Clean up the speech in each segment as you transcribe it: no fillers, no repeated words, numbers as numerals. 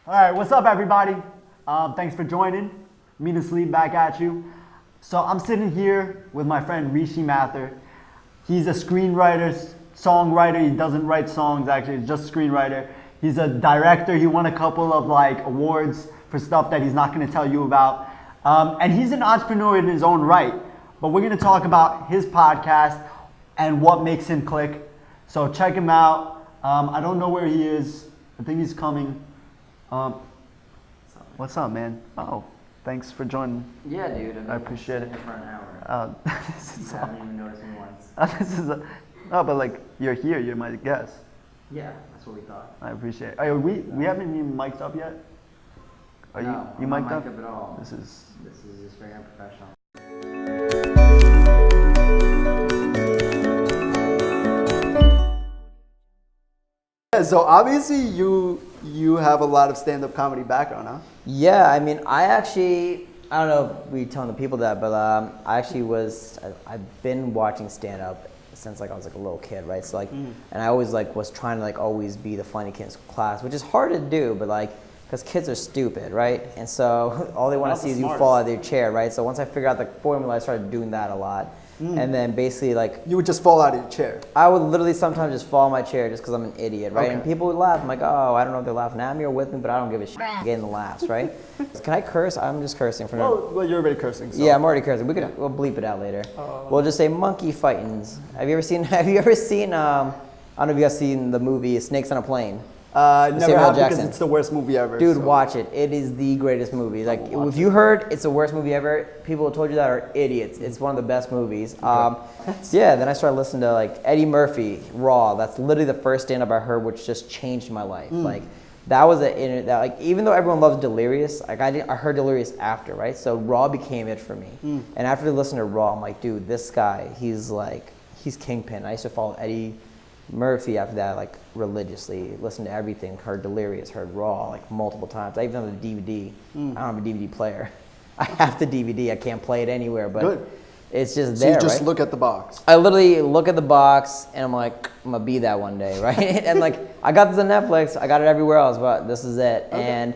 All right, what's up, everybody? Thanks for joining. Mina Salib back at you. So I'm sitting here with my friend Rishi Mathur. He's a screenwriter, songwriter. He doesn't write songs, actually. He's just a screenwriter. He's a director. He won a couple of awards for stuff that he's not going to tell you about. And he's an entrepreneur in his own right. But we're going to talk about his podcast and what makes him click. So check him out. I don't know where he is. I think he's coming. What's up, man? Oh, thanks for joining. Yeah, dude. I appreciate it. Here for an hour. You haven't even noticed me once. But you're here. You're my guest. Yeah, that's what we thought. I appreciate it. We haven't even mic'd up yet. Are no, you I'm mic'd not up? mic'd up at all. This is just very unprofessional. Yeah, so obviously you have a lot of stand-up comedy background, huh? Yeah, I mean, I don't know if we telling the people that, but I've been watching stand-up since I was a little kid, right? So and I always was trying to always be the funny kid in class, which is hard to do, but because kids are stupid, right? And so all they want to see is you fall out of your chair, right? So once I figured out the formula, I started doing that a lot. And then basically you would just fall out of your chair. I would literally sometimes just fall in my chair just because I'm an idiot, right? Okay. And people would laugh. I'm like, oh, I don't know if they're laughing at me or with me, but I don't give a shit. Getting the laughs, right? Can I curse? I'm just cursing for now. Well, you're already cursing. So. Yeah, I'm already cursing. We'll bleep it out later. We'll just say monkey fightings. Have you ever seen? I don't know if you guys seen the movie Snakes on a Plane. Never have because it's the worst movie ever. Dude, watch it. It is the greatest movie. If you heard it's the worst movie ever, people who told you that are idiots. It's one of the best movies. Yeah, then I started listening to Eddie Murphy, Raw. That's literally the first stand-up I heard, which just changed my life. That was even though everyone loves Delirious, I heard Delirious after, right? So Raw became it for me. And after listening to Raw, I'm like, dude, this guy, he's kingpin. I used to follow Eddie Murphy after that, religiously, listened to everything, heard Delirious, heard Raw, multiple times. I even have the DVD. I don't have a DVD player. I have the DVD. I can't play it anywhere, but good. It's just so there, you just right? look at the box. I literally look at the box, and I'm like, I'm gonna be that one day, right? And I got this on Netflix. I got it everywhere else, but this is it. Okay. And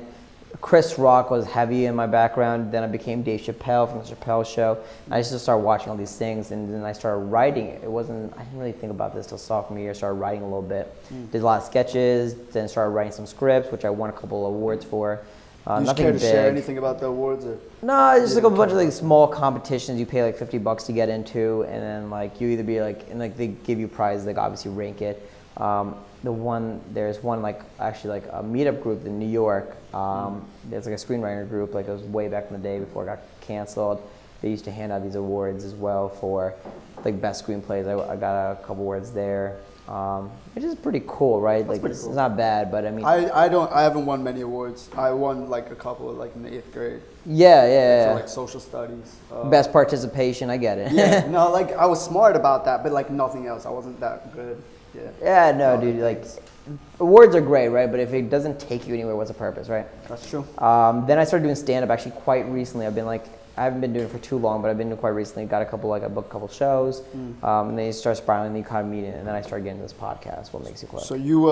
Chris Rock was heavy in my background. Then I became Dave Chappelle from the Chappelle Show. I just started watching all these things, and then I started writing. I didn't really think about this till sophomore year. Started writing a little bit. Did a lot of sketches. Then started writing some scripts, which I won a couple of awards for. You nothing care to big. share anything about the awards? Or? No, it's just a bunch of small competitions. You pay $50 to get into, and then you either be and they give you prizes. Obviously rank it. There's one actually a meetup group in New York. There's a screenwriter group. It was way back in the day before it got canceled. They used to hand out these awards as well for best screenplays. I got a couple awards there. Which is pretty cool, right? It's not bad, but I mean, I haven't won many awards. I won a couple in the 8th grade. Yeah. For social studies. Best participation, I get it. Yeah, no, I was smart about that, but nothing else. I wasn't that good. Yeah. Yeah, no, dude. Awards are great, right? But if it doesn't take you anywhere, what's the purpose, right? That's true. Then I started doing stand-up actually quite recently. I haven't been doing it for too long, but I've been doing it quite recently. Got I booked a couple shows, and then you start spiraling, and you kind of meet it, and then I started getting this podcast. What makes you click? So you,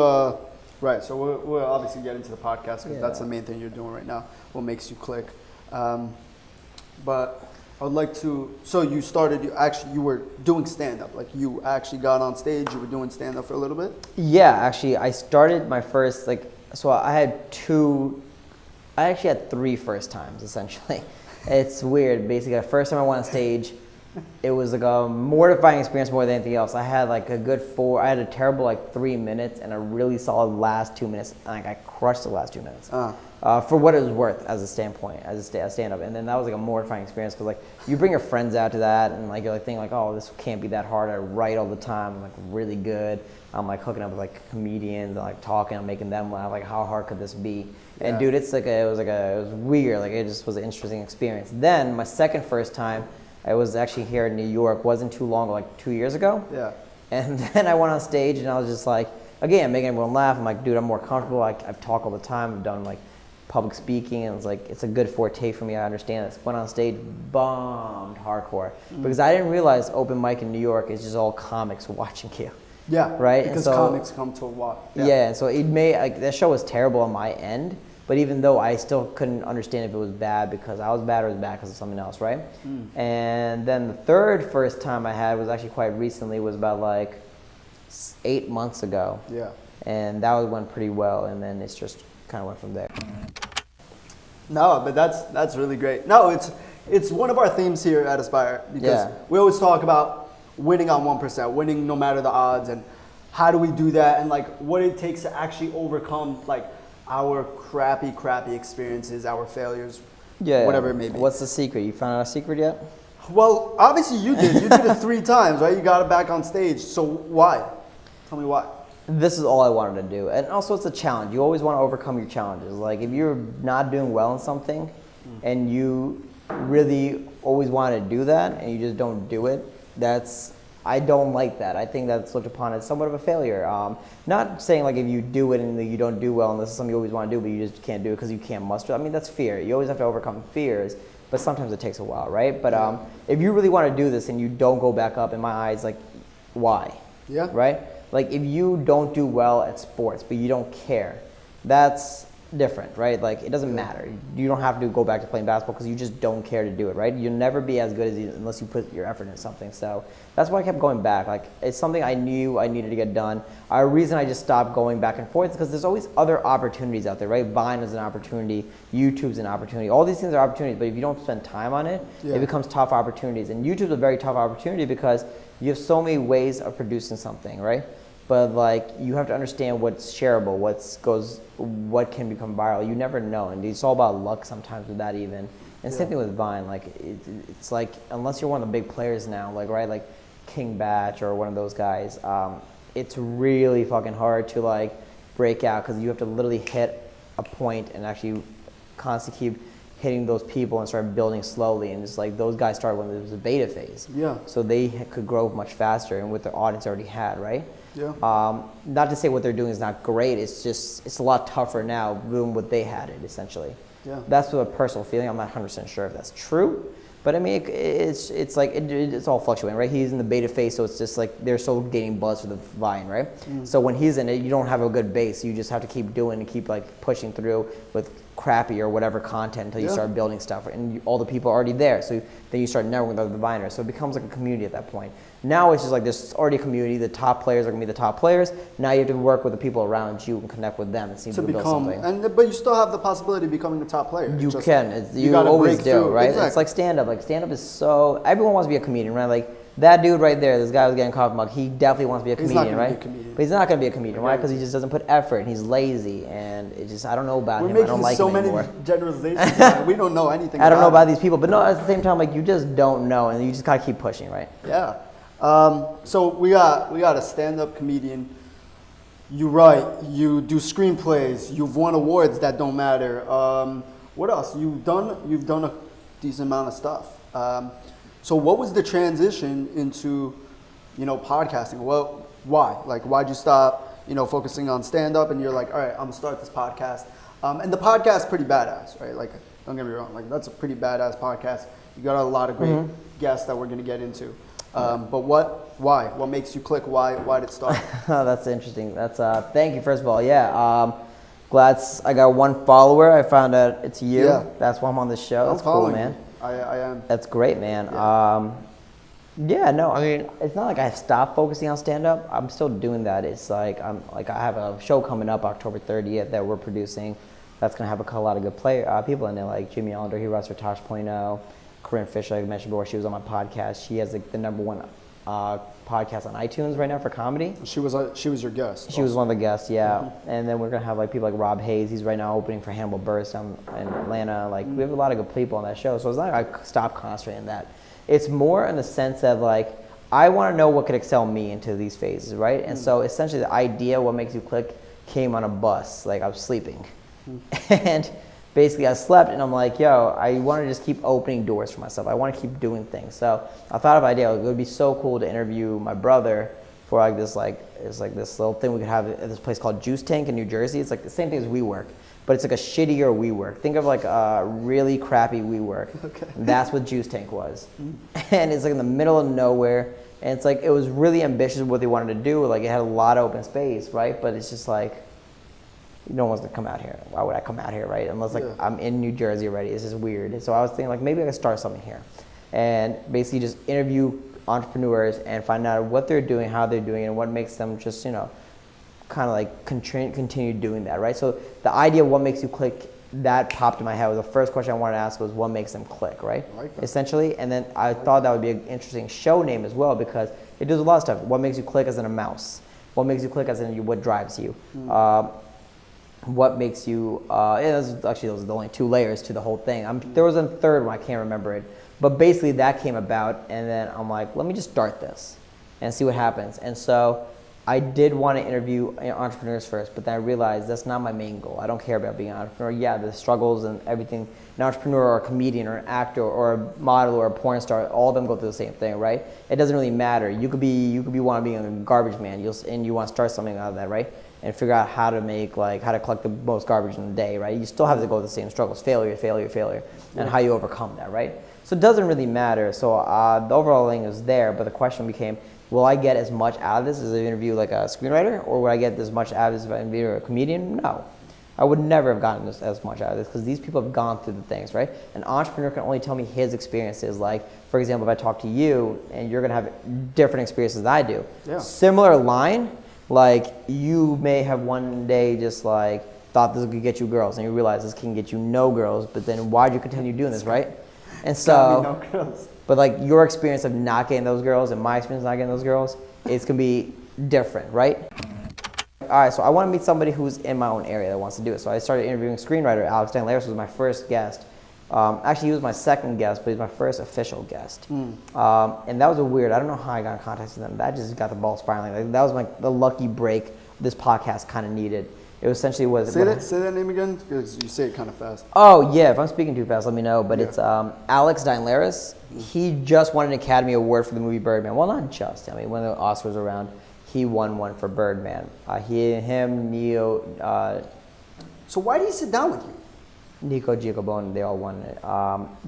right? So we'll obviously get into the podcast because that's the main thing you're doing right now. What makes you click? But I would like to. So you started. You were doing stand-up. You actually got on stage. You were doing stand-up for a little bit. Yeah, actually, I started my first So I actually had 3 first times essentially. It's weird. Basically, the first time I went on stage, it was a mortifying experience more than anything else. I had I had a terrible 3 minutes and a really solid last 2 minutes. I crushed the last 2 minutes. For what it was worth as a stand-up. And then that was a mortifying experience because you bring your friends out to that and you're thinking oh, this can't be that hard. I write all the time. I'm really good. I'm hooking up with comedians and talking. I'm making them laugh. How hard could this be? Yeah. And dude, it was weird. It just was an interesting experience. Then my first time, I was actually here in New York. Wasn't too long, 2 years ago. Yeah. And then I went on stage and I was just again, making everyone laugh. I'm dude, I'm more comfortable. I've talked all the time. I've done public speaking, and it's a good forte for me. I understand this. Went on stage, bombed hardcore because I didn't realize open mic in New York is just all comics watching you. Yeah, right. Because comics come to what? Yeah, and so it made that show was terrible on my end, But even though I still couldn't understand if it was bad because I was bad or it was bad because of something else, right? And then the first time I had was actually quite recently, was about like 8 months ago. Yeah. And that went pretty well, and then it's just kind of went from there. No, but that's really great. No, it's one of our themes here at Aspire, because we always talk about winning on 1%, winning no matter the odds, and how do we do that, and like what it takes to actually overcome like our crappy experiences, our failures, whatever it may be. What's the secret? You found out a secret yet? Well, obviously you did. You did it 3 times, right? You got it back on stage. So why? Tell me why. This is all I wanted to do. And also it's a challenge. You always want to overcome your challenges. Like if you're not doing well in something and you really always want to do that and you just don't do it, I don't like that. I think that's looked upon as somewhat of a failure. Not saying like if you do it and you don't do well and this is something you always want to do but you just can't do it because you can't muster. I mean, that's fear. You always have to overcome fears, but sometimes it takes a while, right? But if you really want to do this and you don't go back up, in my eyes, like, why? Yeah. Right? Like if you don't do well at sports but you don't care, that's different, right? Like it doesn't matter. You don't have to go back to playing basketball because you just don't care to do it, right? You'll never be as good as you unless you put your effort into something. So that's why I kept going back. Like it's something I knew I needed to get done. A reason I just stopped going back and forth is because there's always other opportunities out there, right? Vine is an opportunity, YouTube's an opportunity. All these things are opportunities, but if you don't spend time on it, it becomes tough opportunities. And YouTube's a very tough opportunity because you have so many ways of producing something, right? But like you have to understand what's shareable, what can become viral. You never know, and it's all about luck sometimes with that even. And same thing with Vine. Like it's like unless you're one of the big players now, like right, like King Batch or one of those guys, it's really fucking hard to like break out because you have to literally hit a point and actually constantly keep hitting those people and start building slowly. And it's like those guys started when it was a beta phase. Yeah. So they could grow much faster and with their audience already had, right? Yeah. Not to say what they're doing is not great. It's just it's a lot tougher now doing what they had it essentially. Yeah. That's a personal feeling. I'm not 100% sure if that's true, but I mean it's like it's all fluctuating, right? He's in the beta phase, so it's just like they're still getting buzz for the Vine, right? So when he's in it, you don't have a good base. You just have to keep doing and keep like pushing through with crappy or whatever content until you start building stuff, and all the people are already there. So then you start networking with other Viners. So it becomes like a community at that point. Now it's just like there's already a community. The top players are gonna be the top players. Now you have to work with the people around you and connect with them and see if you can build something. But you still have the possibility of becoming a top player. You can. You always do, right? Exactly. It's like stand-up. Like stand-up is so everyone wants to be a comedian, right? Like that dude right there, this guy was getting coffee mug. He definitely wants to be a comedian, right? But he's not gonna be a comedian, right? Because he just doesn't put effort and he's lazy and it just I don't know about him. I don't like him anymore. We're making so many generalizations. We don't know anything. I don't know about these people, but no, at the same time, like you just don't know, and you just gotta keep pushing, right? Yeah. So we got a stand-up comedian. You write, you do screenplays, you've won awards that don't matter. What else? You've done a decent amount of stuff. So what was the transition into, podcasting? Well, why? Like, why'd you stop, focusing on stand-up and you're like, all right, I'm gonna start this podcast. And the podcast's pretty badass, right? Like, don't get me wrong, like that's a pretty badass podcast. You got a lot of great guests that we're gonna get into. But why? What makes you click? Why did it start? That's interesting. That's thank you first of all. Yeah. Glad I got one follower. I found out it's you. Yeah. That's why I'm on the show. That's cool, man. I am. That's great, man. Yeah. No, I mean, it's not like I stopped focusing on stand-up. I'm still doing that. It's like I have a show coming up October 30th that we're producing. That's gonna have a lot of good people in it, like Jimmy Allender. He writes for Tosh.0. Corinne Fisher, like I mentioned before, she was on my podcast. She has the #1 podcast on iTunes right now for comedy. She was your guest. She was one of the guests, yeah. And then we're gonna have like people like Rob Hayes. He's right now opening for Hannibal Buress down in Atlanta. Like we have a lot of good people on that show. So it's not like I stopped concentrating on that. It's more in the sense that like I want to know what could excel me into these phases, right? And so essentially the idea, what makes you click, came on a bus. Like I was sleeping, and basically I slept and I'm like, yo, I want to just keep opening doors for myself. I want to keep doing things. So I thought of an idea. It would be so cool to interview my brother for this little thing we could have at this place called Juice Tank in New Jersey. It's like the same thing as WeWork, but it's like a shittier WeWork. Think of like a really crappy WeWork. Okay. That's what Juice Tank was. And it's like in the middle of nowhere. And it's like, it was really ambitious what they wanted to do. Like it had a lot of open space, right? But it's just like, no one's gonna come out here. Why would I come out here, right? Unless like Yeah. I'm in New Jersey already. It's just weird. So I was thinking like maybe I could start something here, and basically just interview entrepreneurs and find out what they're doing, how they're doing it, and what makes them just, you know, kind of like continue doing that, right? So the idea of what makes you click, that popped in my head. The first question I wanted to ask was what makes them click, right? I like that. Essentially, and then I thought that would be an interesting show name as well, because it does a lot of stuff. What makes you click as in a mouse? What makes you click as in what drives you? What makes you, those are the only 2 layers to the whole thing. There was a third one, I can't remember it. But basically that came about, and then I'm like, let me just start this and see what happens. And so I did want to interview entrepreneurs first, but then I realized that's not my main goal. I don't care about being an entrepreneur. Yeah, the struggles and everything. An entrepreneur or a comedian or an actor or a model or a porn star, all of them go through the same thing, right? It doesn't really matter. You could be want to be a garbage man, and you want to start something out of that, right? And figure out how to collect the most garbage in the day, right? You still have to go through the same struggles, failure, and how you overcome that, right? So it doesn't really matter. So the overall thing is there, but the question became, will I get as much out of this as I interview like a screenwriter, or would I get as much out of this if I interview a comedian? No. I would never have gotten as much out of this, because these people have gone through the things, right? An entrepreneur can only tell me his experiences. Like, for example, if I talk to you and you're gonna have different experiences than I do. Yeah. Similar line, like you may have one day just like thought this could get you girls, and you realize this can get you no girls, but then why'd you continue doing this, right? And so, no girls. but like your experience of not getting those girls and my experience of not getting those girls, it's gonna be different, right? All right, so I want to meet somebody who's in my own area that wants to do it. So I started interviewing screenwriter. Alex Dinelaris was my first guest. Actually, he was my second guest, but he's my first official guest. And that was I don't know how I got in contact with them. That just got the ball spiraling. Like, that was the lucky break this podcast kind of needed. It essentially was. Say that name again, because you say it kind of fast. Oh yeah, if I'm speaking too fast, let me know. But it's Alex Dinelaris. He just won an Academy Award for the movie Birdman. Well, not just. I mean, when the Oscars were around, he won one for Birdman. Neo. So why do you sit down with you? Nico Giacobone, they all won it.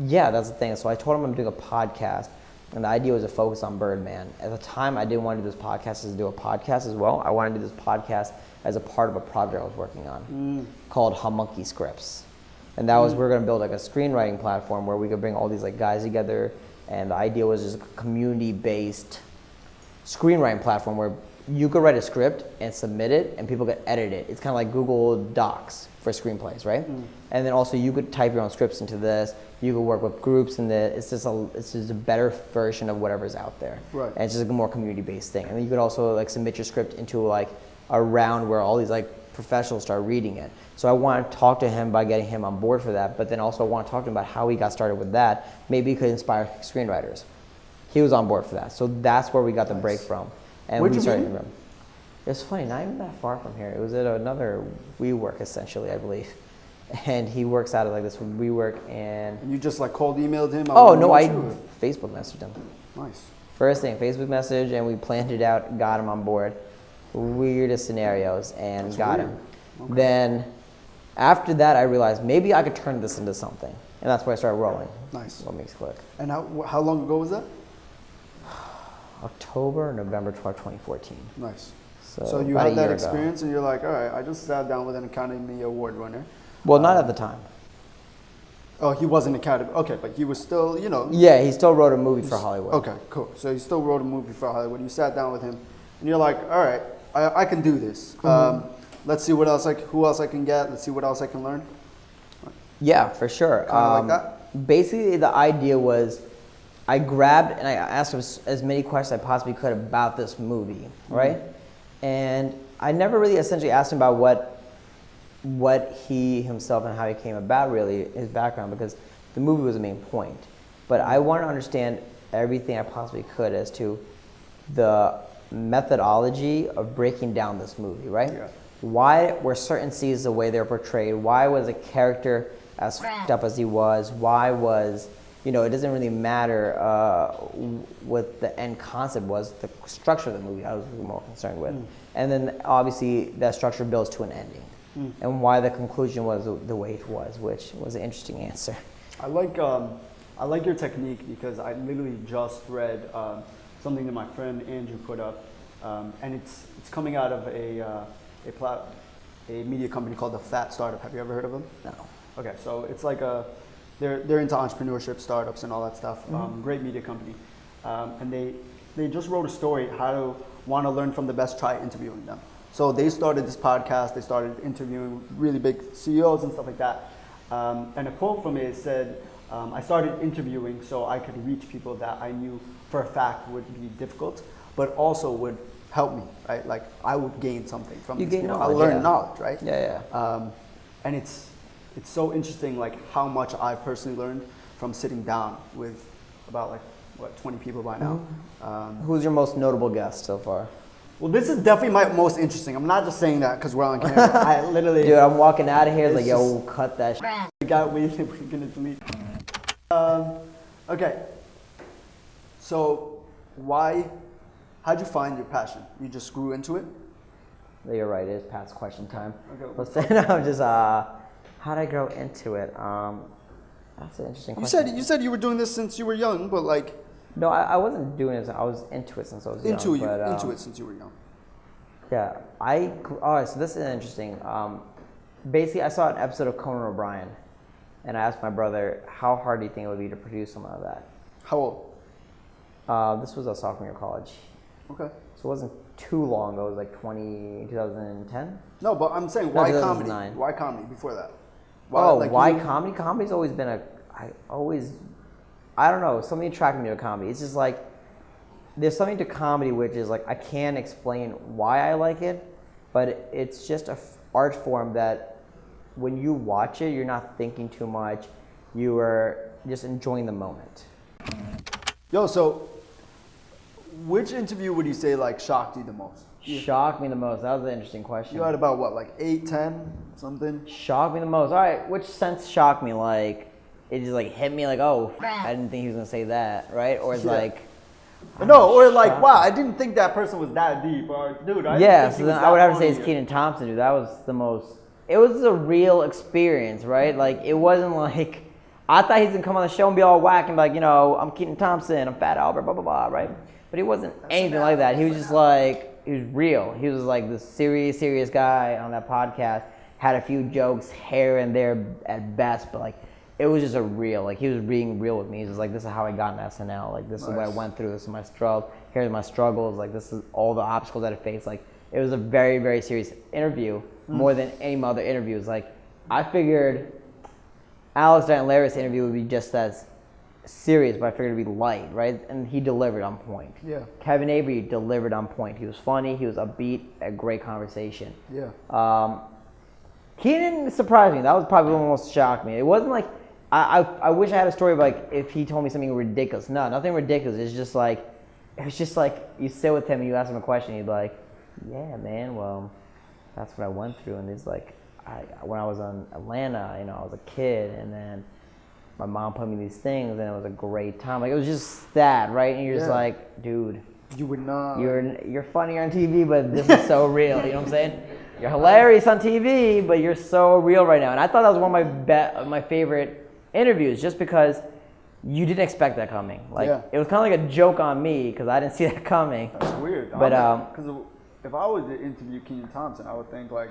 Yeah, that's the thing. So I told him I'm doing a podcast, and the idea was to focus on Birdman. At the time, I didn't want to do this podcast to do a podcast as well. I wanted to do this podcast as a part of a project I was working on called Homunky Scripts. And that was, we were going to build like a screenwriting platform where we could bring all these like guys together, and the idea was just a community-based screenwriting platform where you could write a script and submit it, and people could edit it. It's kind of like Google Docs for screenplays, right? And then also you could type your own scripts into this. You could work with groups, and it's just a better version of whatever's out there. Right. And it's just a more community-based thing. And then you could also like submit your script into like a round where all these like professionals start reading it. So I want to talk to him by getting him on board for that, but then also I want to talk to him about how he got started with that. Maybe he could inspire screenwriters. He was on board for that. So that's where we got the break from. And Where'd we you started. meet him? It's funny, not even that far from here. It was at another WeWork, essentially, I believe. And he works out of like this WeWork, and And you just like cold emailed him? oh no, I Facebook messaged him. Nice. First thing, Facebook message, and we planned it out, got him on board. Weirdest scenarios, and That's got weird. him. Okay. Then after that, I realized maybe I could turn this into something, and that's where I started rolling. Nice. What makes click? And how long ago was that? October, November 12, 2014. Nice. So, So you about a had that year ago. experience, and you're like, all right, I just sat down with an Academy Award winner. Well, not at the time. Oh, he wasn't Academy. Okay, but he was still, Yeah, he still wrote a movie for Hollywood. Okay, cool. So he still wrote a movie for Hollywood. You sat down with him, and you're like, all right, I can do this. Let's see what else who else I can get. Let's see what else I can learn. Yeah, for sure. Kinda like that? Basically, the idea was I grabbed and I asked him as many questions as I possibly could about this movie, right? And I never really essentially asked him about what he himself and how he came about, really, his background, because the movie was the main point. But I wanted to understand everything I possibly could as to the methodology of breaking down this movie, right? Yeah. Why were certain scenes the way they're portrayed? Why was a character as f***ed up as he was? Why was, it doesn't really matter what the end concept was, the structure of the movie I was more concerned with. And then obviously that structure builds to an ending. And why the conclusion was the way it was, which was an interesting answer. I like your technique, because I literally just read something that my friend Andrew put up, and it's coming out of a media company called the Fat Startup. Have you ever heard of them? No. Okay, so it's like they're into entrepreneurship, startups, and all that stuff. Great media company, and they just wrote a story how to want to learn from the best. Try interviewing them. So they started this podcast. They started interviewing really big CEOs and stuff like that. And a quote from it said, "I started interviewing so I could reach people that I knew for a fact would be difficult, but also would help me. Right? Like I would gain something from these people. I learn knowledge, right? Yeah. And it's so interesting, like how much I've personally learned from sitting down with about like what 20 people by now. Who's your most notable guest so far? Well, this is definitely my most interesting. I'm not just saying that because we're on camera. I literally. Dude, I'm walking out of here like, yo, cut that shit. We got waiting. We're gonna delete. Okay. So, how'd you find your passion? You just grew into it? You're right. It is past question time. Okay. Let's say no. Just how did I grow into it? That's an interesting question. You said you were doing this since you were young, but like. No, I wasn't doing this. I was into it since I was young. Into it since you were young. Yeah, so this is interesting. Basically, I saw an episode of Conan O'Brien, and I asked my brother, how hard do you think it would be to produce something like that? How old? This was a sophomore year of college. Okay. So it wasn't too long ago. It was like 2010? No, but I'm saying, why comedy? 2009. Why comedy before that? Why comedy? Comedy's always been I don't know, something attracted me to comedy. It's just like, there's something to comedy which is like, I can't explain why I like it, but it's just an art form that when you watch it, you're not thinking too much, you are just enjoying the moment. Yo, so which interview would you say like shocked you the most? Shocked me the most, that was an interesting question. You had about what, like 8, 10, something? Shocked me the most, all right, which sense shocked me? Like, it just like hit me like, oh, I didn't think he was gonna say that, right? Or it's like, no, or like, wow, I didn't think that person was that deep, or dude, I didn't think so then I would have to say it's Kenan Thompson, dude. That was the most. It was a real experience, right? Like it wasn't like I thought he's gonna come on the show and be all whack and be like, you know, I'm Kenan Thompson, I'm Fat Albert, blah blah blah, right? But he wasn't anything like that. He was just like, he was real. He was like this serious guy on that podcast. Had a few jokes here and there at best, but like. It was just like he was being real with me. He was like, this is how I got in SNL. Like, this is what I went through. This is my struggle. Here's my struggles. Like, this is all the obstacles that I faced. Like, it was a very, very serious interview, more than any other interviews. Like, I figured Alex Dinelaris interview would be just as serious, but I figured it'd be light, right? And he delivered on point. Yeah. Kevin Avery delivered on point. He was funny. He was upbeat. A great conversation. Yeah. Kenan surprised me. That was probably what most shocked me. It wasn't like, I wish I had a story of like if he told me something ridiculous. No, nothing ridiculous. It was just like you sit with him and you ask him a question. He'd be like, yeah, man. Well, that's what I went through. And he's like, when I was in Atlanta, you know, I was a kid, and then my mom put me these things, and it was a great time. Like it was just that, right? And you're just like, dude, you would not. You're funny on TV, but this is so real. You know what I'm saying? You're hilarious on TV, but you're so real right now. And I thought that was one of my favorite interviews, just because you didn't expect that coming. Like it was kind of like a joke on me because I didn't see that coming. That's weird. But because if I was to interview Kenan Thompson, I would think like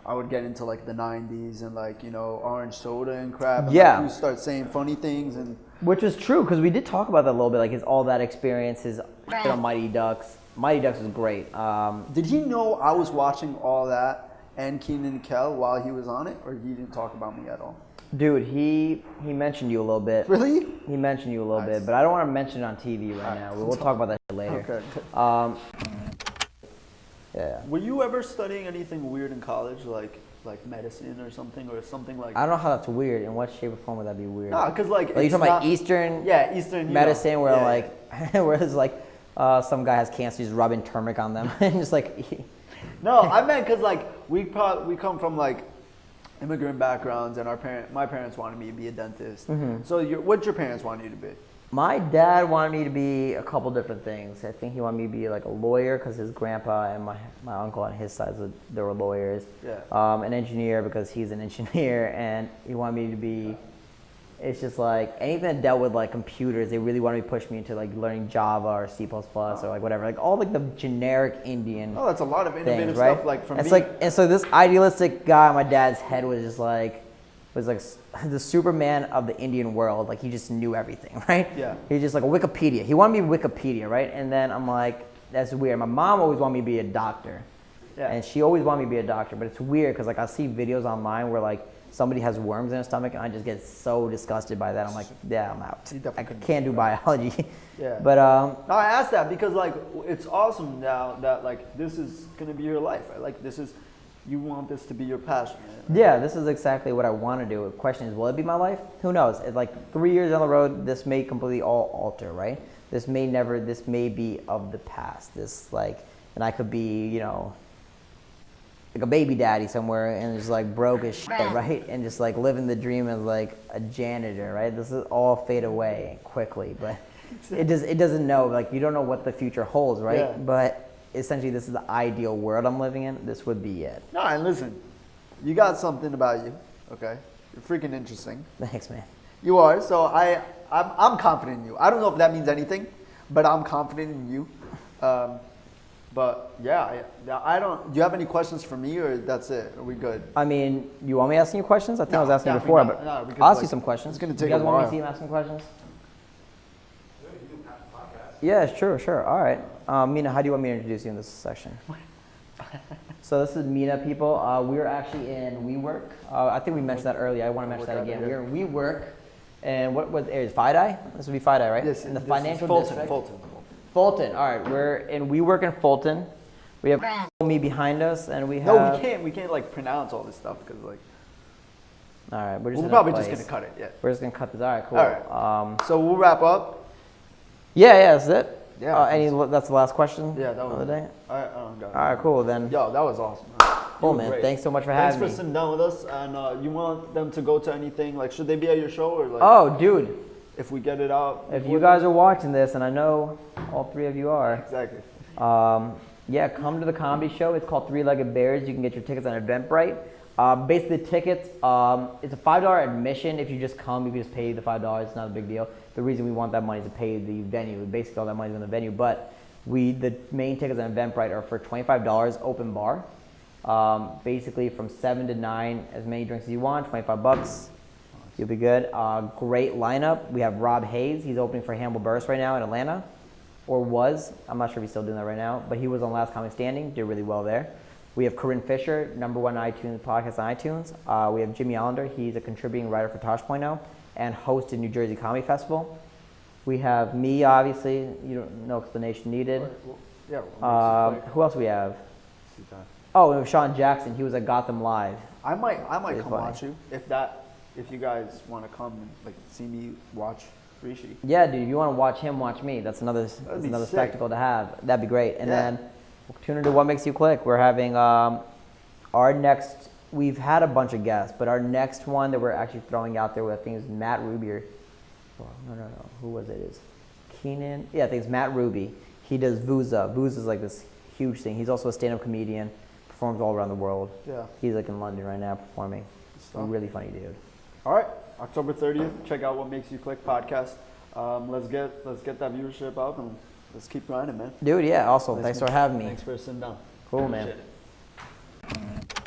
I would get into like the 90s and like, you know, orange soda and crap. And like, you start saying funny things and. Which was true because we did talk about that a little bit, like his all that experience, his on Mighty Ducks. Mighty Ducks was great. Did he know I was watching all that and Kenan and Kel while he was on it, or he didn't talk about me at all? Dude, he mentioned you a little bit. Really? He mentioned you a little bit, but I don't want to mention it on TV right now. We'll talk about that shit later. Okay. Yeah. Were you ever studying anything weird in college, like medicine or something like? I don't know how that's weird. In what shape or form would that be weird? Nah, because like. Are you talking about Eastern? Yeah, Eastern medicine, where where it's like some guy has cancer, he's rubbing turmeric on them, and just like. No, I meant because like we come from like immigrant backgrounds, and my parents wanted me to be a dentist. Mm-hmm. So what'd your parents want you to be? My dad wanted me to be a couple different things. I think he wanted me to be like a lawyer because his grandpa and my uncle on his side, they were lawyers. Yeah. An engineer because he's an engineer, and he wanted me to be It's just like anything that dealt with like computers, they really wanted to push me into like learning Java or C++ or like whatever, like all like the generic Indian. Oh, that's a lot of innovative things, right? stuff. Like from it's me. like, and so this idealistic guy in my dad's head was just like, the Superman of the Indian world. Like he just knew everything, right? Yeah. He's just like a Wikipedia. He wanted me to be Wikipedia, right? And then I'm like, that's weird. My mom always wanted me to be a doctor. Yeah. And she always wanted me to be a doctor, but it's weird because like I see videos online where like somebody has worms in their stomach and I just get so disgusted by that. I'm like, yeah, I'm out. I can't do biology. Yeah. But no, I asked that because like it's awesome now that like this is gonna be your life, right? Like this is, you want this to be your passion. Right? yeah, this is exactly what I want to do. The question is, will it be my life? Who knows? It's like 3 years down the road, this may completely all alter, right? This may be of the past. This like, and I could be, you know, like a baby daddy somewhere and just like broke as shit, right? And just like living the dream as like a janitor, right? This is all fade away quickly, but it doesn't know, like you don't know what the future holds, right? Yeah. But essentially this is the ideal world I'm living in. This would be it. No, and listen, you got something about you, okay? You're freaking interesting. Thanks, man. You are, so I'm confident in you. I don't know if that means anything, but I'm confident in you. But yeah, I don't. Do you have any questions for me, or that's it? Are we good? I mean, you want me asking you questions? I think I was asking you definitely before, not. but Because, I'll ask like, you some questions. it's gonna take you guys a want me while. to see him asking questions? Yeah, sure. All right. Mina, how do you want me to introduce you in this section? So this is Mina, people. We're actually in WeWork. I think we mentioned that earlier. I want to mention that again. We're in WeWork. And what area is FIDI? This would be FIDI, right? Yes, in the this financial is Fulton, district. Fulton. All right. We work in Fulton. We have me behind us, and we have. No, we can't like pronounce all this stuff because like. All right, we're probably just gonna cut it. Yeah. We're just gonna cut this. All right, cool. All right. So we'll wrap up. Yeah, that's it. Yeah. That's the last question. Yeah, that was of the day. I don't got it. All right, cool then. Yo, that was awesome. Cool, man. Great. Thanks so much for having me. Thanks for sitting down with us. And you want them to go to anything? Like, should they be at your show or like? Oh, dude. If we get it out. If you guys are watching this, and I know all three of you are. Exactly. Yeah, come to the comedy show. It's called Three-Legged Bears. You can get your tickets on Eventbrite. Basically, the tickets, it's a $5 admission. If you just come, you can just pay the $5. It's not a big deal. The reason we want that money is to pay the venue. Basically, all that money is on the venue. But the main tickets on Eventbrite are for $25, open bar. Basically, from 7 to 9, as many drinks as you want, $25. You'll be good. Great lineup. We have Rob Hayes. He's opening for Hannibal Buress right now in Atlanta. Or was. I'm not sure if he's still doing that right now. But he was on Last Comic Standing. Did really well there. We have Corinne Fisher, #1 iTunes podcast on iTunes. We have Jimmy Allender. He's a contributing writer for Tosh.0 and host of New Jersey Comedy Festival. We have me, obviously. No explanation needed. Yeah. Who else we have? Oh, and Sean Jackson. He was at Gotham Live. I might come funny. watch you if you guys want to come and like see me watch Rishi. Yeah, dude. If you want to watch him, watch me. That's another sick. spectacle to have. That'd be great. And Yeah. then we'll tune into What Makes You Click. We're having our next. We've had a bunch of guests, but our next one that we're actually throwing out there, I think is Matt Ruby. No. Who was it? Is Kenan? Yeah, I think it's Matt Ruby. He does Vuza. Vuza's like this huge thing. He's also a stand-up comedian. Performs all around the world. Yeah. He's like in London right now performing. A really funny dude. All right, October 30th. Check out What Makes You Click podcast. Let's get that viewership up and let's keep grinding, man. Dude, yeah. Also, thanks for having me. Thanks for sitting down. Cool, man. Appreciate it.